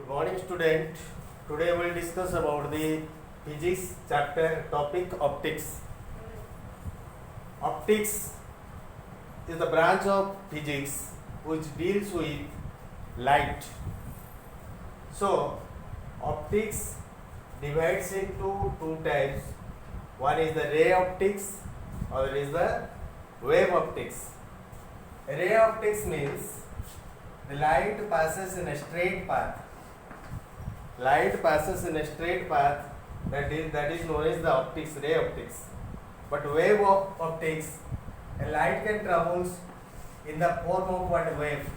Good morning, student. Today we will discuss about the physics chapter topic optics. Optics is the branch of physics which deals with light. So, optics divides into two types. One is the ray optics, other is the wave optics. Ray optics means the light passes in a straight path. Light passes in a straight path, that is known as the optics, ray optics. But wave optics, a light can travel in the form of one wave,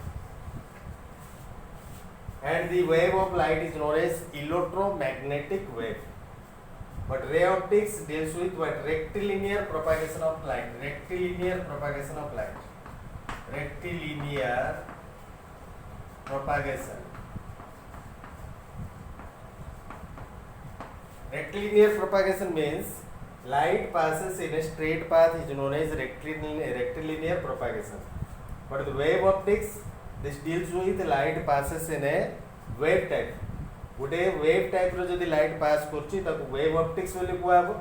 and the wave of light is known as electromagnetic wave. But ray optics deals with what? Rectilinear propagation of light. Rectilinear propagation of light. Rectilinear propagation. Rectilinear propagation means light passes in a straight path is known as rectilinear propagation. But the wave optics, this deals with light passes in a wave type. गोटे wave type रो जदि light pass करछि ताको wave optics बोली कुआबो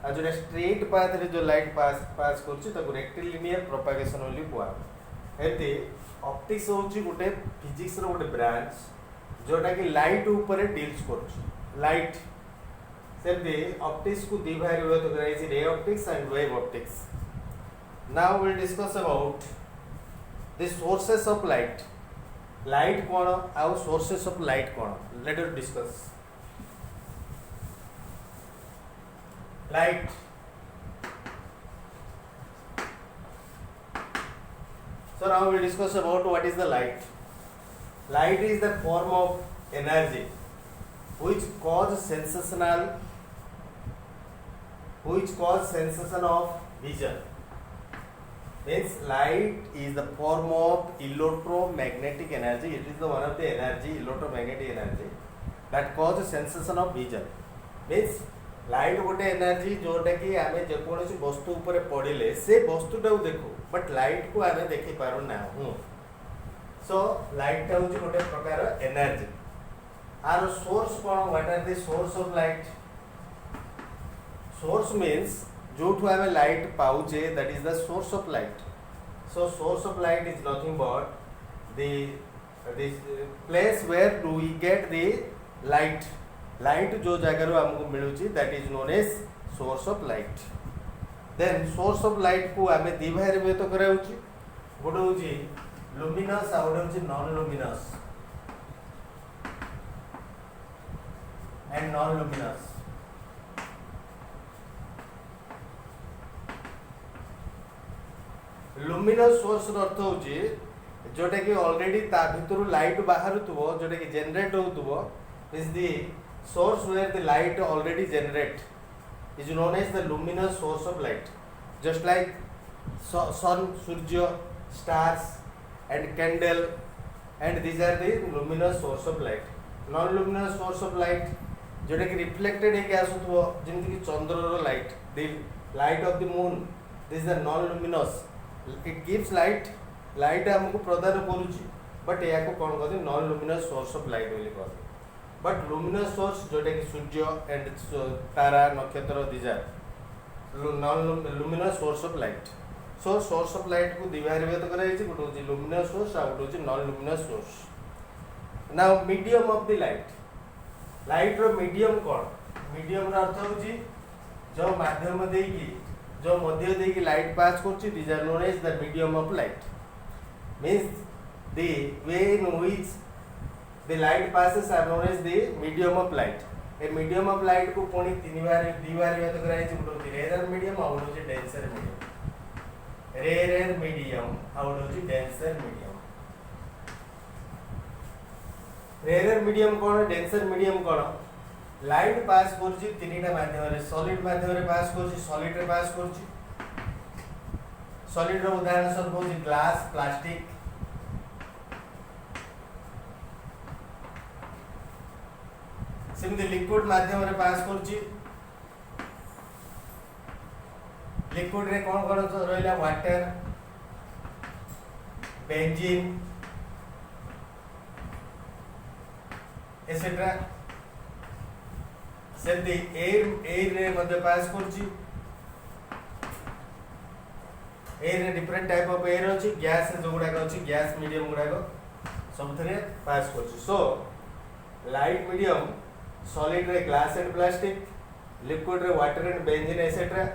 आ जो straight path रे जो light pass करछि ताको रेक्टिलिनियर प्रोपागेशन बोली कुआबो। एते ऑप्टिक्स होछि गोटे फिजिक्स रो गोटे ब्रांच जोटा कि लाइट ऊपर डील्स करछि। लाइट सेमती ऑप्टिक्स को दी भाग विभक्त कराइछि, रे optics and wave optics. Now we will discuss about the sources of light. Light कौन आउ सोर्सेस ऑफ लाइट कौन, let us discuss. Light, so now we will discuss about what is the light. Light is the form of energy which cause sensation of vision. Means light is the form of electromagnetic energy. It is the one of the energy, electromagnetic energy, that causes sensation of vision. Means light गोटे energy जोटा कि आमे जेकोसी वस्तु ऊपर पड़िले से वस्तुटा देखो, but light को आमे देखि पारो ना हूँ. सो लाइट टा होची गोटे प्रकार एनर्जी. आर सोर्स कोन, what are the source of light? Source means जोठू आमे लाइट पाउचे, that is the source of light. So source of light is nothing but the place where do we get the light. Light जो जगह रो हमको मिलुची, that is known as source of light. Then source of light को आमे दी भाग रे व्यक्त कराउची. गोटे होची लुमिनस आ गोटे होची non luminous and non luminous. Luminous source अर्थ होची जोटा कि ऑलरेडी ता भितर लाइट बाहर थुबो, जोटा कि जनरेट होतुबो, is the source where the light already generate is known as the luminous source of light. Just like sun, सूर्य, stars and candle, and these are the luminous source of light. Non luminous source of light जोटा कि reflected है आसुथुबो, जेमति कि चंद्र रो light, the light of the moon, this is the non luminous. It gives light, light हमको प्रदान करूची, बट या को कौन कहते हैं? Non luminous source of light बोली कहते. बट लुमिनस सोर्स जोटा कि सूर्य एंड तारा, नक्षत्र, these are non luminous source of light. So source of light को दिवार व्यक्त कराइछि, गोटे होची लुमिनस सोर्स आ गोटे होची non luminous source. Now medium of the light. Light रो मीडियम कौन? मीडियम रो अर्थ होची जो माध्यम देकी, जो मध्य देकी लाइट पास करछि, these are known as the medium of light. Means the way in which the light passes are known as the medium of light. A medium of light को पुणी दी बार व्यक्त कराइछि. गोटे होची रेयर मीडियम आ गोटे होची denser medium. Rare medium आ गोटे होची denser medium. Rare medium कौन, डेंसर मीडियम कौन? लाइट पास करछि तीनटा माध्यम रे. सॉलिड माध्यम रे पास करछि, सॉलिड रे पास करछि. सॉलिड रो उदाहरण सब होछि ग्लास, प्लास्टिक. सिमिति लिक्विड माध्यम रे पास करछि. लिक्विड रे कौन कौन रहिला? वाटर, बेंजीन, एसेट्रा सेमती एयर रे मध्ये पास करछि एयर रे डिफरेंट टाइप ऑफ एयर अछि गैस जो गुडा अछि गैस मीडियम गुडा सब थरे पास करछि सो लाइट मीडियम सॉलिड रे ग्लास एंड प्लास्टिक लिक्विड रे water and benzene etcetera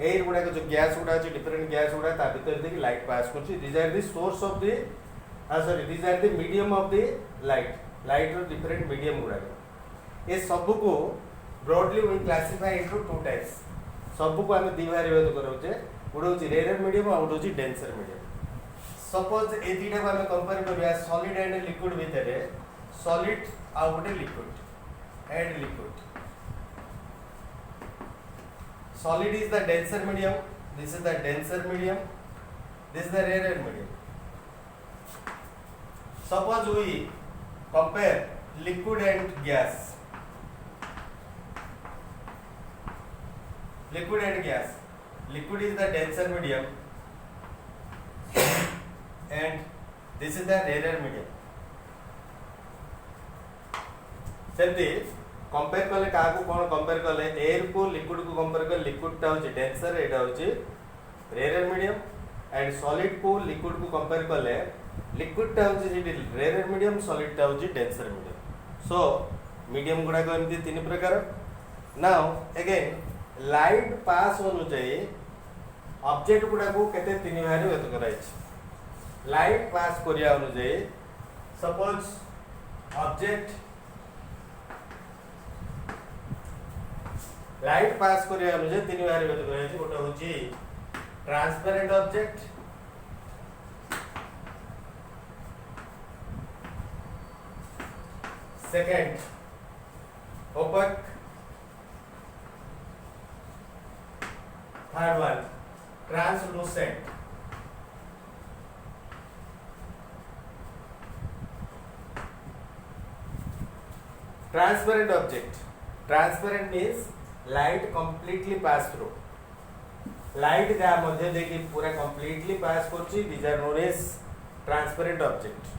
air गुडा जो गैस गुडा अछि डिफरेंट गैस गुडा ता भीतर देखि लाइट पास करछि this are the source of the sorry this are the medium of the light रो डिफरेंट मीडियम गुडा ये सब को broadly we classify into two types सब को हम दी भाग विभाजित करूचे गोटे हूँ रेयर मीडियम और गोटे हूँ डेंसर मीडियम सपोज ए दुटा को आम कंपेयर करबा सॉलिड एंड लिक्विड भितर सॉलिड आ गोटे liquid solid is the denser medium, this is the denser medium, this is the rarer medium. Suppose we compare liquid and gas. Liquid is the denser medium and this is the rarer medium. सेमती compare कले का कौन compare कले air को liquid को compare कले liquid टा होची डेंसर एटा होची रेयर मीडियम एंड सॉलिड को लिक्विड को कंपेयर कले लिक्विड टा होची जेडी रेयर मीडियम सॉलिड टा होची डेंसर मीडियम सो मीडियम गुडा को एमती तीन प्रकार नाउ अगेन लाइट पास अनुसार ऑब्जेक्ट गुडा को केते तीन भाग व्यक्त कराइछ लाइट पास करिया अनुसार सपोज ऑब्जेक्ट लाइट पास करिया अनुसार तीन भाग व्यक्त कराइछ गोटे होची transparent object second opaque third one translucent transparent object transparent means light completely pass through light जा मध्य देखि पूरा completely pass करछि these are known as transparent object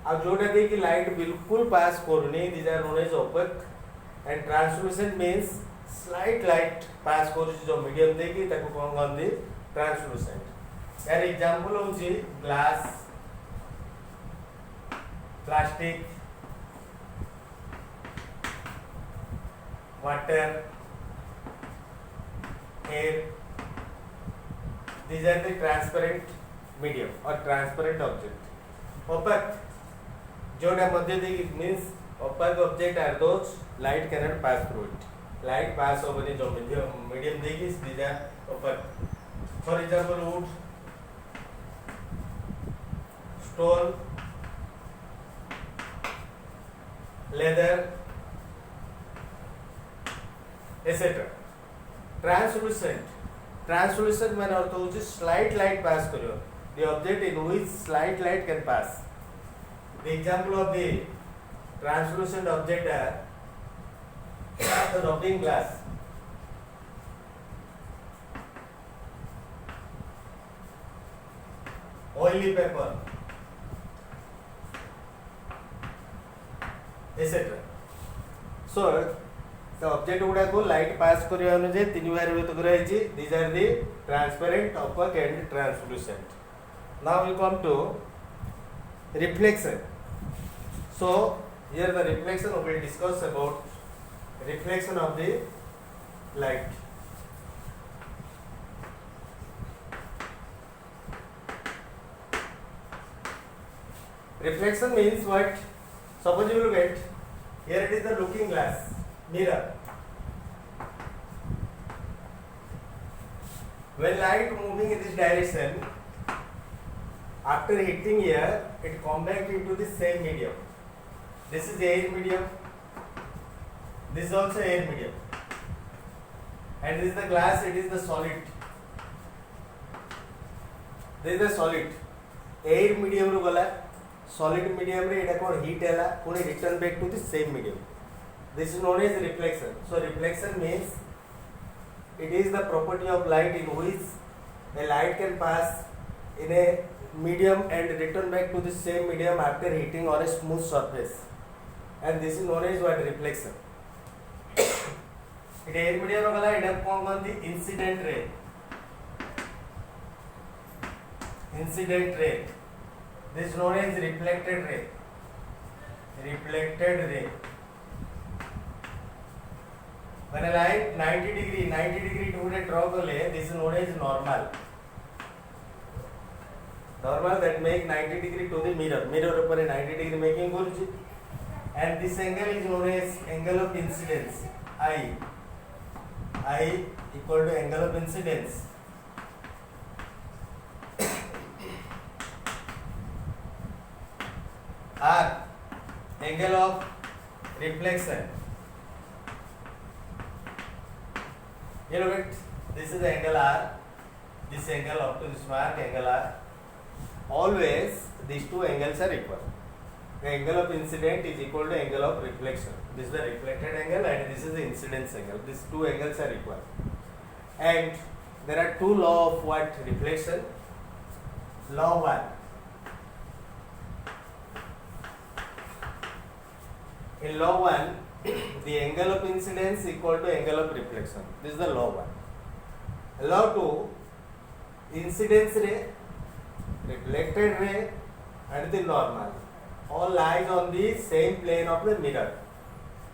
आ जोटा देखि light बिल्कुल pass करनी these are known as opaque and translucent means slight light pass करछि जो medium देखि ताको कोन कहंदी translucent यार एग्जांपल होछि glass plastic water air these are the transparent medium or transparent object opaque जोटा मध्य देखि means opaque object are those light cannot pass through it light pass over जो medium देखि these are opaque for example wood stone leather etc. Translucent माने अर्थ होची slight light pass करियो the object in which slight light can pass the example of the translucent object are the rubbing glass oily paper etc. so the object गुडा को light pass करिया अनुजे तीन बार व्यक्त कराइछि these are the transparent opaque and translucent now we come to reflection so here the reflection we will discuss about reflection of the light reflection means what suppose you look at here it is the looking glass mirror when light moving in this direction after hitting here it come back into the same medium this is air medium this is also air medium and this is the glass it is the solid this is the solid air medium ru gala solid medium रे एटा कोन hit हैला पुनी return back to the same medium this is known as reflection so reflection means it is the property of light in which a light can pass in a medium and return back to the same medium after hitting on a smooth surface and this is known as what? Reflection. it air medium ro gala eta kon कहंती incident ray. Incident ray, this is known as reflected ray. Reflected ray. When a light 90 degree to draw kale, this is known as normal. Normal that make 90 degree to the mirror. Mirror upar 90 degree making କରୁଛି. And this angle is known as angle of incidence. I equal to angle of incidence. R, angle of reflection. You look at this is the angle R, this angle up to this mark, angle R. Always these two angles are equal. The angle of incident is equal to angle of reflection. This is the reflected angle and this is the incidence angle. These two angles are equal. And there are two laws of what? Reflection. Law 1. In law 1, the angle of incidence equal to angle of reflection. This is the law 1. Law 2, incidence ray, reflected ray and the normal all lies on the same plane of the mirror.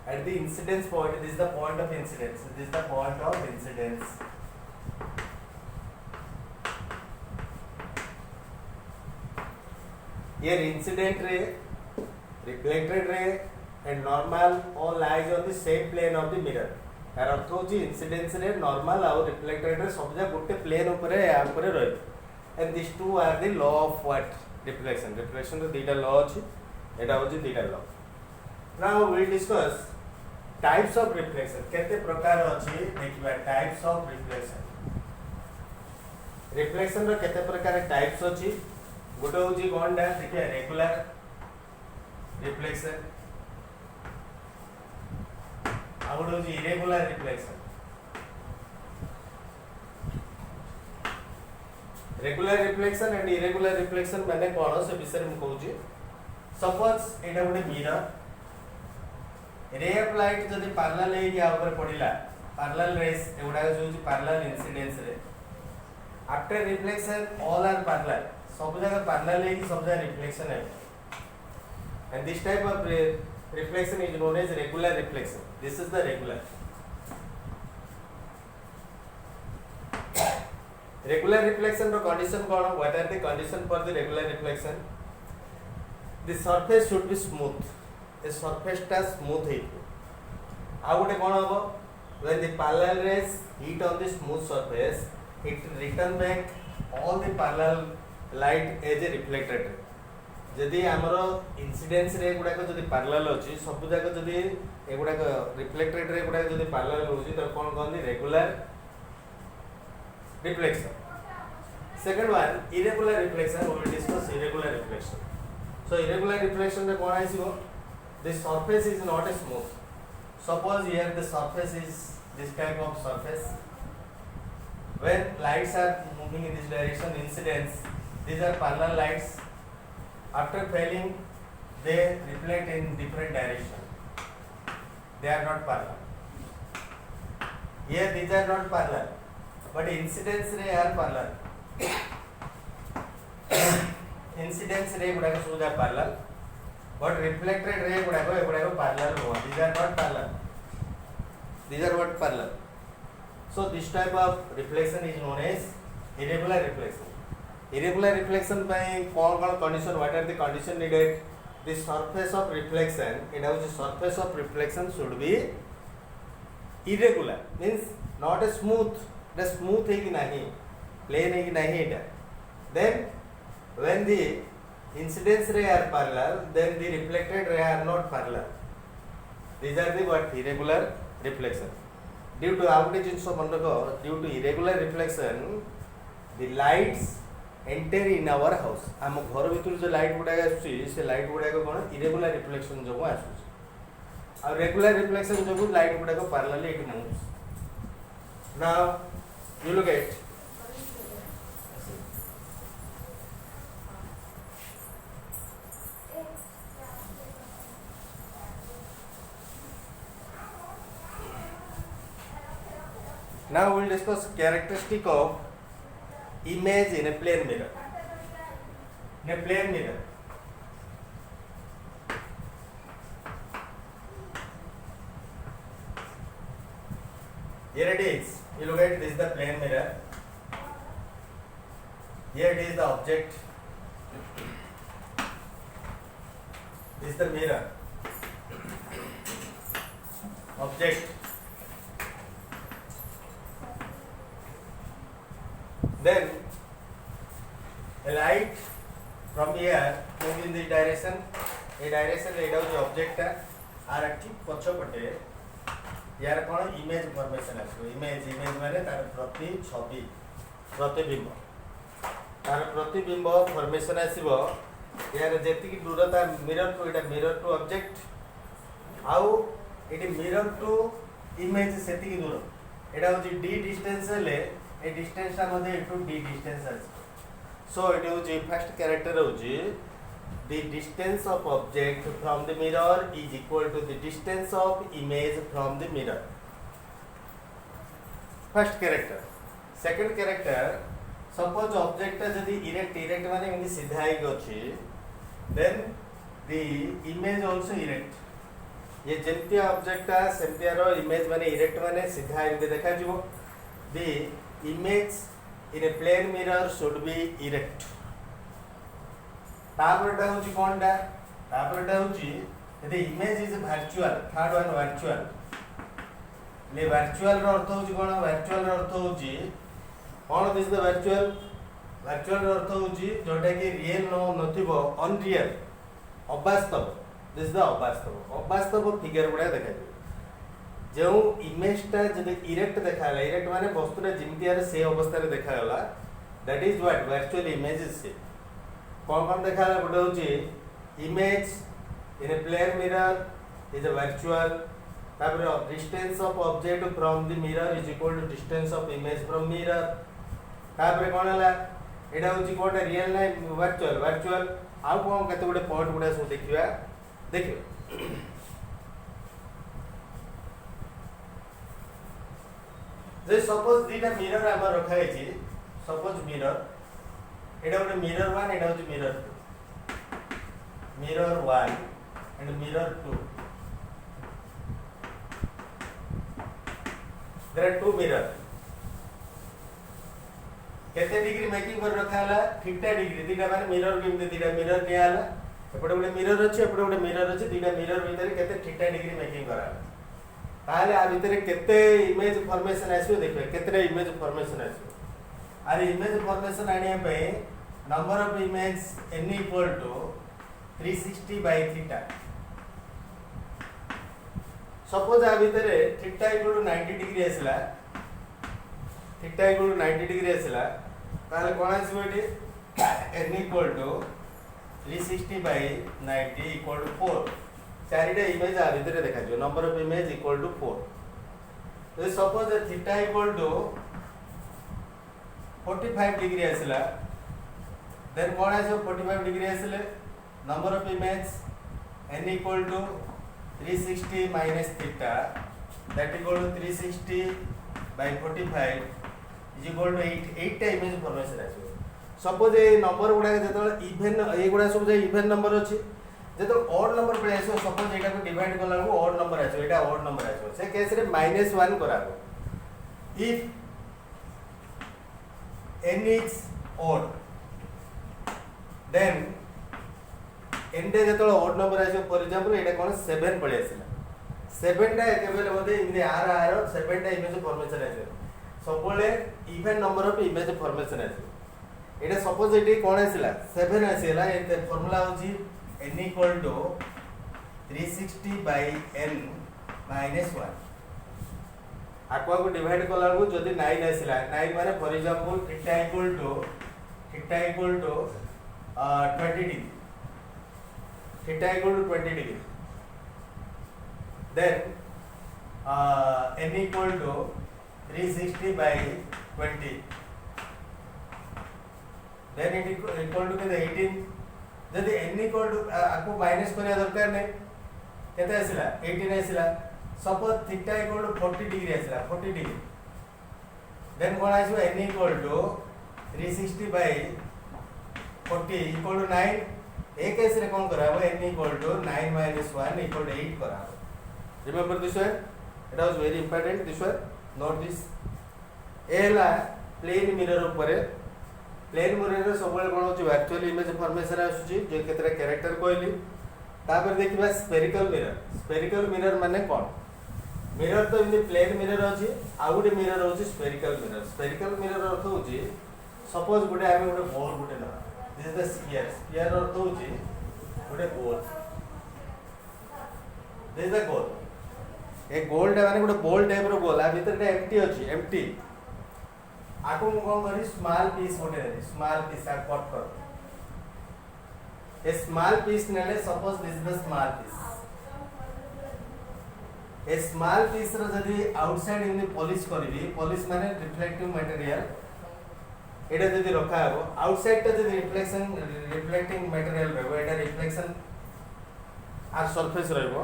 At the incidence point, this is the point of incidence. This is the point of incidence. Here incident ray, reflected ray and normal all lies on the same plane of the mirror. यार अर्थ होची incidence रे normal और reflected ray सब जा गोटे plane ऊपर या ऊपर रही and this two are the law of what reflection reflection रे दीटा लॉ अछि एटा होची दीटा law now we discuss types of reflection केते प्रकार अछि देखिबा टाइप्स ऑफ रिफ्लेक्शन रिफ्लेक्शन रो केते प्रकार टाइप्स अछि गोटे होची कोनडा देखिया रेगुलर रिफ्लेक्शन आउट होची irregular reflection regular reflection and irregular reflection माने कोन से विषय में कहूची सपोज एटा गोटे मिरर रे ऑफ लाइट जदी पैरेलल हे या ऊपर पडिला पैरेलल रेस एगुडा जो parallel incidence ray after reflection all are parallel सब जगह पैरेलल हे सब जगह रिफ्लेक्शन है and this type of reflection is known as regular reflection. This is the regular. Regular reflection ro condition kona? What are the condition for the regular reflection? The surface should be smooth. The surface ta smooth hai. How gote kona hobo? When the parallel rays hit on the smooth surface, it return back all the parallel light as a reflected ray. जदि हमरो incidence रे गुडा को जदि parallel अछि सब जगह जदि एगुडा को रिफ्लेक्टेड रे गुडा जदि पैरेलल होछि त कोन कहंदी regular reflection second one irregular reflection we will discuss irregular reflection so irregular reflection रे कोन आइसिबो this surface is not a smooth suppose here the surface is this type of surface when lights are moving in this direction incidence these are parallel lights after failing they reflect in different direction they are not parallel here these are not parallel but incidence ray are parallel incidence ray guda ko suja parallel but reflected ray guda ko parallel ho these are not parallel these are what parallel so this type of reflection is known as irregular reflection irregular reflection by कौन condition what are the condition needed the surface of reflection it is surface of reflection should be irregular means not a smooth the smooth है कि नहीं plain है कि नहीं এটা then when the incidence ray are parallel then the reflected ray are not parallel these are the what irregular reflection due to out जिनस मन रखो due to irregular reflection the lights enter in our house आम घर भीतर जो light गुडा आसुची से light गुडा को कोन irregular reflection जो आसुची और रेगुलर रिफ्लेक्शन जो लाइट गुडा को parallelly it moves now you look eight Now we will discuss characteristic of image in a plane mirror. In a plane mirror, here it is. You look at this is the plane mirror. Here it is the object. This is the mirror. Object. Then a light from here moving in this direction. A direction एटा होची object are ठीक पछ पटे यार कोन image formation आसो image माने तार प्रति छवि प्रतिबिंब तार प्रतिबिंब फॉर्मेशन आसीबो यार जेति की दूरता मिरर टू ऑब्जेक्ट आउ एटी मिरर टू इमेज सेति की दूर एटा होची d डिस्टेंस ले ए डिस्टेंस ता मध्ये टू d डिस्टेंस आसी सो इट होची फर्स्ट कैरेक्टर होची the distance of object from the mirror is equal to the distance of image from the mirror. First character. Second character, suppose object जदि erect माने एमि सीधा ही गछि then the image also erect ये जेमती object सेमती रो image माने erect माने सीधा एमि देखा जिवो the image in a plane mirror should be erect. तापरटा होची कोनटा तापरटा होची यदि image is virtual third one virtual ले वर्चुअल रो अर्थ होची कोन वर्चुअल रो अर्थ होची कोन दिस द वर्चुअल रो अर्थ होची जोटा कि रियल नो नथिबो अनरियल अवास्तव दिस द अवास्तव फिगर गुडा देखा जो इमेजटा जदि इरेक्ट देखाला इरेक्ट माने वस्तुटा जिमितियार से अवस्था रे देखाला that is what virtual image is कौन देखा गोटे हूँ image in a plane mirror is a virtual distance of object from the mirror is equal to distance of image from mirror तापर कौन है एटा हूँ कौन रियल ना वर्चुअल आउ कौन केते गोटे पॉइंट गुडा सब देखिबा देखिबा जे सपोज दीटा मिरर आम रखा है सपोज मिरर एटा गोटे मिरर 1 एटा होची mirror 2 mirror 1 and mirror 2 there are two mirror केते डिग्री मेकिंग कर रखाला 50 डिग्री दीटा माने मिरर केमते दीटा मिरर नियाला एपटे गोटे मिरर अछि एपटे गोटे मिरर अछि दीटा मिरर भीतर केते 50 डिग्री मेकिंग कराला ताले आ भीतर केते इमेज फॉर्मेशन आसीयो देखबे केते इमेज फॉर्मेशन आसीयो आरे इमेज फॉर्मेशन आनिया पे number of image n equal to 360 by theta suppose आ भितरे theta equal to 90 degree आसला theta equal to 90 degree आसला ताले कोन आसीबो एठी n equal to 360 by 90 equal to 4 चारिटा इमेज आ भितरे देखा जो number of image equal to 4 तो suppose theta equal to 45 degree आसला then what is 45 degree asle number of image n equal to 360 minus theta that equal to 360 by 45 is equal to 8 टा image formation आछो suppose ए number गुडा जेतल even ए गुडा सब जे इवन नंबर अछि जेतल ऑड नंबर पळे आछो suppose एटा को डिवाइड करला को ऑड नंबर आछो एटा ऑड नंबर आछो से केस रे -1 कराबो if n is odd then एंडे जेतल ऑड नंबर आछो फॉर एग्जांपल एटा कोन 7 पळे आसिला 7 टा केबल मध्ये इन आर 7 टा इमेज फॉर्मेशन आछो सबले even number of image formation आछो एटा सपोज एटी कोन आसिला 7 आसिला ए फार्मूला होची n equal to 360 by n minus 1 आक्वा को डिवाइड कला को जदी 9 आसिला 9 माने for example theta equal to 20 degree theta equal to 20 degree then n equal to 360 by 20 then it equal to के 18 जदि n equal to आपको माइनस करिया दरकार नै केते आसिला 18 आसिला suppose theta equal to 40 degree आसिला 40 डिग्री देन कौन आइसो n equal to 360 by 40 equal to 9 ए केस रे कौन करा n equal to 9 minus 1 equal to 8 करा remember this one it was very important this one note this एला plane mirror ऊपर प्लेन मिरर रे सब कोन होची वर्चुअल इमेज फॉर्मेशन आसुची जे केतरा कैरेक्टर कहली तापर देखिबा स्फेरिकल मिरर माने कोन मिरर तो इमती प्लेन मिरर अछि आ गुटे मिरर होची स्फेरिकल मिरर अर्थ होची सपोज गुटे आमे गुटे बॉल गुटे ना दिस इज द स्फीयर अर्थ होची गुटे गोल दिस इज द गोल ए गोल माने गुटे बॉल टाइप रो गोल आ भीतर टा एम्प्टी आको मु कोन करी स्मॉल पीस आ कट कर ए स्मॉल पीस नेले suppose this is the small piece a small piece रो जदी आउटसाइड इन पॉलिश करबी पॉलिश माने रिफ्लेक्टिव मटेरियल एटा जदी रखा हो आउटसाइड ता जदी रिफ्लेक्टिंग मटेरियल रहबो एटा रिफ्लेक्शन आर सरफेस रहबो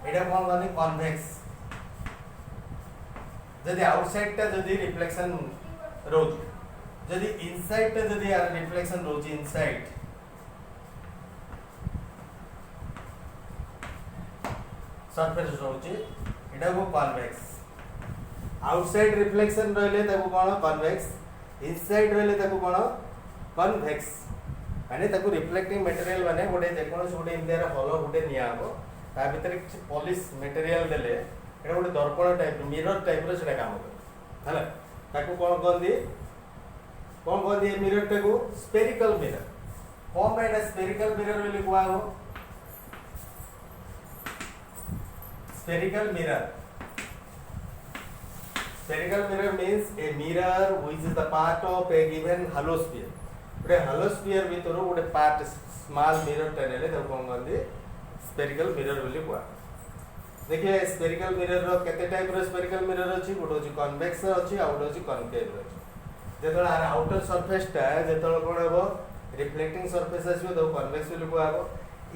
एटा कोन माने कन्वेक्स जदी आउटसाइड ता जदी रिफ्लेक्शन रोज जदी इनसाइड ता जदी आर रिफ्लेक्शन रोज इनसाइड सरफेस रोचे एटा को कन्वेक्स आउटसाइड रिफ्लेक्शन रहले ताको कोन कन्वेक्स इनसाइड रहले ताको कोन कन्वेक्स माने ताको रिफ्लेक्टिंग मटेरियल माने गोटे जेकोन गोटे इंडिया हॉलो गोटे निया हो ता भीतर किछ पॉलिश मटेरियल देले एटा गोटे दर्पण टाइप मिरर टाइप रो सेटा काम करे हला ताको कोन ए मिरर टाको स्फेरिकल मिरर कोन बा एटा स्फेरिकल मिरर बोली कुआ हो Spherical mirror means a mirror which is the part of a given hollow sphere. गोटे hollow sphere भीतर गोटे part small mirror टनेले तो कोन गंदी spherical mirror बोली कुआ देखिए spherical mirror रो केते टाइप रो spherical mirror अछि गोटे अछि convex अछि आ गोटे अछि concave अछि जेतोल आर आउटर सरफेस ता जेतोल कोन हेबो रिफ्लेक्टिंग सरफेस आसीबो तो convex बोली कुआ हेबो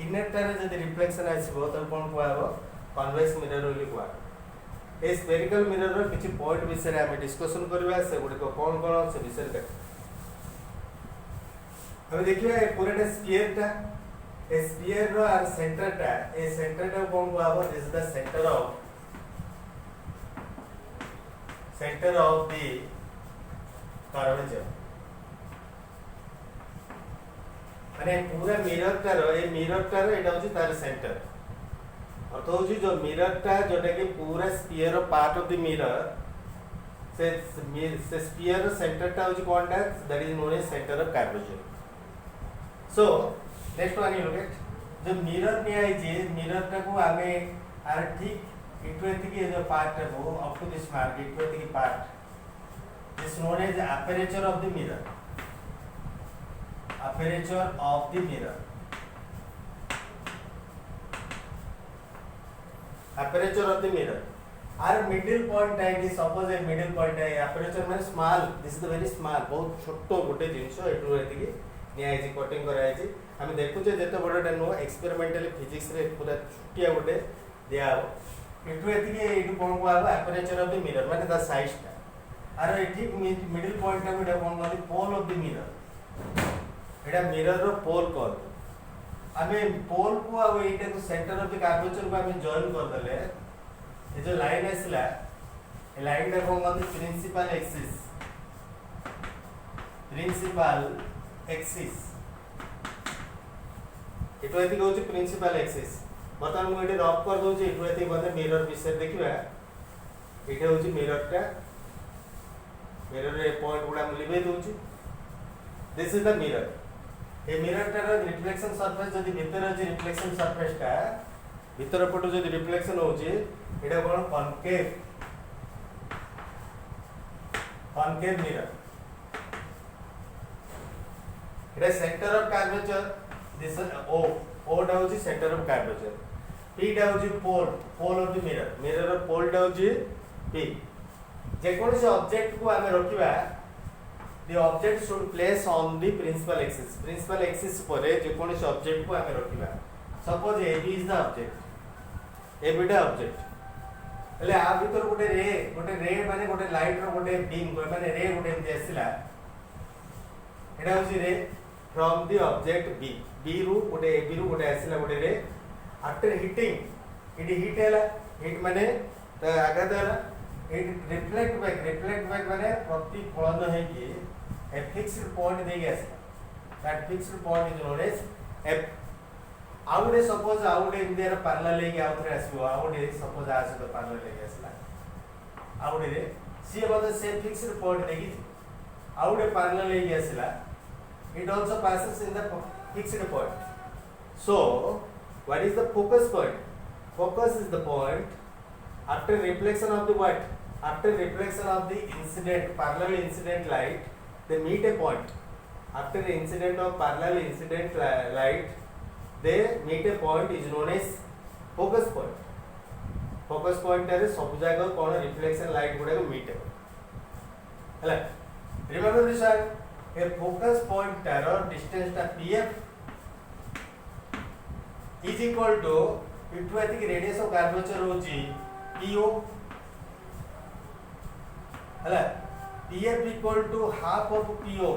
इनर टारे जदी रिफ्लेक्शन आसीबो तो कोन कुआ हेबो कन्वेक्स मिरर बोली कुआ ए स्फेरिकल मिरर रो किछि पॉइंट विषय रे हम डिस्कशन करबा से गुडी को कोन से विषय का हम देखिए ए पूरा स्फीयर ता ए स्फीयर रो आर सेंटर ता कोन कुआ हो this is the centre of the curvature माने पूरा मिरर ता रो एटा होची तार सेंटर अर्थ होची जो मिरर टा जोटा कि पूरा sphere part of the mirror से स्फीयर सेंटर टा होची कोनटा that is known as center of curvature so next one you look at जो मिरर ने आई जे मिरर टा को आमे आर ठीक इक्वेटी के जो पार्ट है वो अप टू दिस मार्क इक्वेटी की part is known as aperture of the mirror aperture of the mirror our middle point है suppose a middle point है aperture means small this is the very small बहुत छोटो गोटे जिंस एटू एतिकी निया है cutting करा है हम देखु जे जते बडटा नो एक्सपेरिमेंटल फिजिक्स रे पूरा छुटिया गोटे दिया हो एटू एतिकी एटू कोन को आबो aperture of the mirror माने द साइज ता आरो एठी मिडिल पॉइंट ता बिटा कोन माने पोल of the mirror Etah mirror row pole call हमें पोल को अब एटा को सेंटर ऑफ द कर्वेचर को हमें जॉइन कर देले ये जो लाइन आसला ए लाइन टा कोन माने प्रिंसिपल एक्सिस एटो एति कहउची प्रिंसिपल एक्सिस बतन मु एटे रफ कर दोची एटो एति बने मिरर विषय देखिबा एटा होची मिरर रे पॉइंट गुडा मु लिबे दोची this is the mirror a mirror टा रिफ्लेक्शन सरफेस जदी भीतर अछि रिफ्लेक्शन सरफेस टा भीतर पटो जदी रिफ्लेक्शन होछि एटा कोन कॉनकेव मिरर एटा center of curvature this O टा होछि सेंटर ऑफ कर्वेचर पी टा होछि pole of the mirror of pole टा होछि पी जे कोन से ऑब्जेक्ट को हमें रखिबा the object should place on the principal axis परे जे कोन से ऑब्जेक्ट को हमें रखिबा suppose AB is the object AB टा ऑब्जेक्ट हेले आ भीतर गोटे रे माने गोटे लाइट रो गोटे बीम माने रे गोटे एमती आसिला एटा होची ray from the object B B रु गोटे ए बी रु गोटे आसिला गोटे ray after hitting it hit हैला हिट माने त आघात हैला इट रिफ्लेक्ट बैक माने प्रतिफलन है कि ए फिक्स्ड पॉइंट दे गया that fixed point is known as F आउडे सपोज आउडे इंडिया पैरेलल लेके आउथरे आसीबो आउडे सपोज आसे तो पैरेलल लेके आसला आउडे रे सी बद से फिक्स्ड पॉइंट देगी आउडे पैरेलल लेके आसला it also passes in the fixed point. So what is the focus point? Focus is the point after reflection of the what? After reflection of the incident parallel incident light, they meet a point. After the incident of parallel incident light, they meet a point is known as focus point. Focus point is सब जगह कौन reflection light गुड़े को meet है. हेला remember this one. A focus point or distance ta pf is equal to equivalent radius of curvature होची po हला pf equal to half of po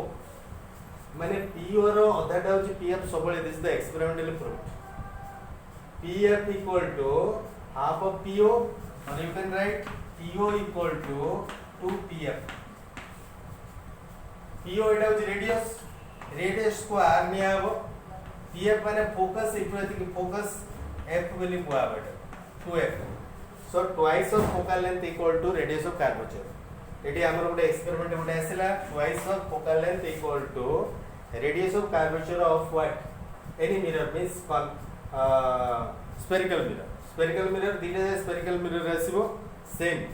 माने po रो अधाटा होची pf सबले this is the experimentally proved pf equal to half of po or you can write po equal to 2pf PO एटा होची radius को R निया हो PF माने focus equal to focus F value को आबे 2f so twice of focal length equal to radius of curvature एटी हमर गोटे एक्सपेरिमेंट गोटे आसिला twice of focal length equal to radius of curvature of what any mirror means spherical mirror दीटा spherical mirror आसीबो same